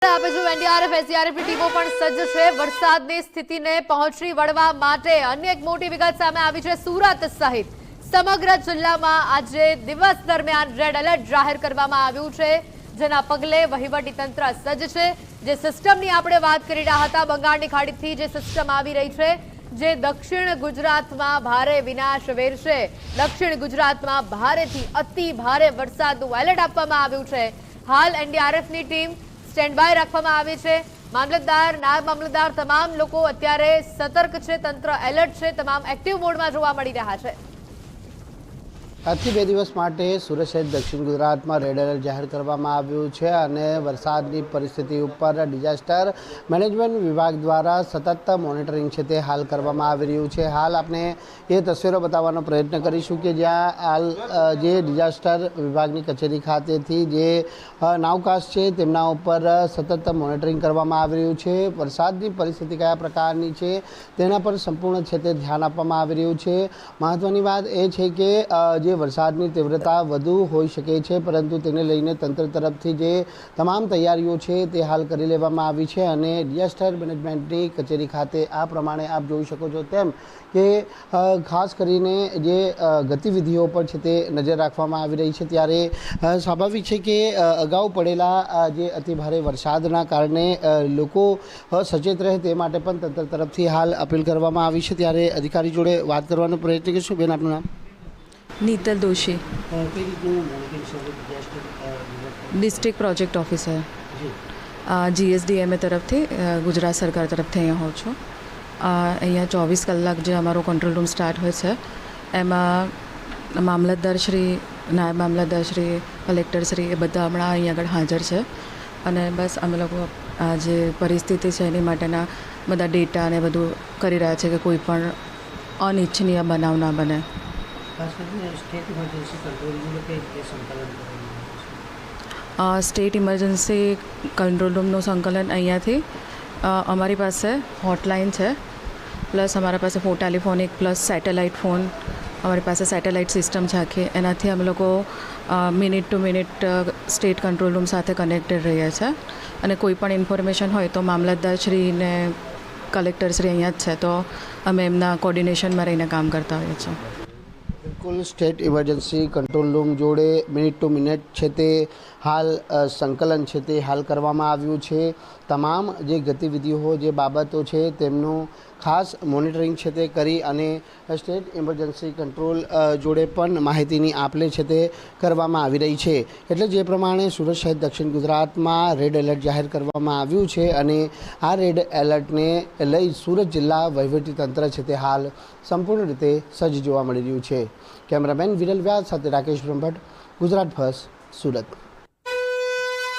આપે જો એનડીઆરએફ એસડીઆરએફની ટીમો પણ સજ્જ છે વરસાદની સ્થિતિને પહોંચી વળવા માટે। અન્ય એક મોટી વિગત સામે આવી છે। સુરત સહિત સમગ્ર જિલ્લામાં આજે દિવસ દરમિયાન રેડ એલર્ટ જાહેર કરવામાં આવ્યું છે, જેના પગલે વહીવટી તંત્ર સજ્જ છે। જે સિસ્ટમની આપણે વાત કરી રહ્યા હતા, બંગાળની ખાડીથી જે સિસ્ટમ આવી રહી છે, જે દક્ષિણ ગુજરાતમાં ભારે વિનાશ વેરશે। દક્ષિણ ગુજરાતમાં ભારેથી અતિ ભારે વરસાદનું એલર્ટ આપવામાં આવ્યું છે। હાલ એનડીઆરએફની ટીમ સ્ટેન્ડ બાય રાખવામાં આવી છે। મામલતદાર, નાયબ મામલતદાર તમામ લોકો અત્યારે સતર્ક છે, તંત્ર એલર્ટ છે, તમામ એક્ટિવ મોડમાં જોવા મળી રહ્યા છે। આજથી 2 દિવસ માટે સુરત સહિત દક્ષિણ ગુજરાતમાં રેડ એલર્ટ જાહેર કરવામાં આવ્યું છે અને વરસાદની પરિસ્થિતિ ઉપર ડિઝાસ્ટર મેનેજમેન્ટ વિભાગ દ્વારા સતત મોનિટરિંગ છે તે હાલ કરવામાં આવી રહ્યું છે। હાલ આપણે એ તસવીરો બતાવવાનો પ્રયત્ન કરીશું કે જ્યાં હાલ જે ડિઝાસ્ટર વિભાગની કચેરી ખાતેથી જે નાવકાસ્ટ છે તેમના ઉપર સતત મોનિટરિંગ કરવામાં આવી રહ્યું છે। વરસાદની પરિસ્થિતિ કયા પ્રકારની છે તેના પર સંપૂર્ણ છે તે ધ્યાન આપવામાં આવી રહ્યું છે। મહત્વની વાત એ છે કે જે વરસાદની તીવ્રતા વધુ હોઈ શકે છે, પરંતુ તેને લઈને તંત્ર તરફથી જે તમામ તૈયારીઓ છે તે હાલ કરી લેવામાં આવી છે અને ડિઝાસ્ટર મેનેજમેન્ટની કચેરી ખાતે આ પ્રમાણે આપ જોઈ શકો છો તેમ કે ખાસ કરીને જે ગતિવિધિઓ પર છે તે નજર રાખવામાં આવી રહી છે। ત્યારે સ્વાભાવિક છે કે અગાઉ પડેલા જે અતિભારે વરસાદના કારણે લોકો સચેત રહે તે માટે પણ તંત્ર તરફથી હાલ અપીલ કરવામાં આવી છે। ત્યારે અધિકારી જોડે વાત કરવાનો પ્રયત્ન કરીશું। બેન, આપનું નામ? नीतल दोषी, डिस्ट्रिक्ट प्रोजेक्ट ऑफिसर, जीएसडीएमए तरफ थी गुजरात सरकार तरफ थी। अँ छूँ अँ 24 कलाक जो अमरो कंट्रोल रूम स्टार्ट हो एम मामलतदार श्री, नायब मामलतदार श्री, कलेक्टर श्री ए बधा हमणां अहीं आगळ हाजर है अने बस अमे लोको आ जे परिस्थिति है एनी माटेना बधा डेटा ने बधुं करी रह्या छे कि कोईपण अनिच्छनीय बनाव ना बने। स्टेट इमरजन्सी कंट्रोल रूम संकलन अहींया थी अमारी पास हॉटलाइन है, प्लस अमरा पास टेलिफोनिक प्लस सैटेलाइट फोन अमारी पास सैटेलाइट सिस्टम है आखी एनाथी अमे लोको minute to minute state control room साथे कनेक्टेड रहीए छे अने कोईपण इन्फॉर्मेशन होय तो मामलतदार श्री ने कलेक्टर श्री अहींया ज छे तो अमे एमना कोऑर्डिनेशन में रहीने काम करता होईए छीए। बिल्कुल स्टेट इमरजन्सी कंट्रोल रूम जोड़े मिनिट टू मिनिट है ते हाल संकलन है ते हाल करवामां आव्युं छे। तमाम जे गतिविधिओ जे बाबतो छे तेमनुं खास मोनिटरिंग है ते करी अने स्टेट इमरजन्सी कंट्रोल जोड़े पण माहितीनी आपले छे ते करवामां आवी रही छे। एटले जे प्रमाणे सूरत सहित दक्षिण गुजरातमां रेड एलर्ट जाहेर करवामां आव्युं छे अने आ रेड एलर्टने लई सूरत जिल्ला वहीवटी तंत्र छे ते हाल संपूर्ण रीते सज्ज जोवा मळी रह्युं छे। कैमरामेन विरल व्यास साथे राकेश ब्रह्मभट्ट, गुजरात फर्स्ट, सूरत।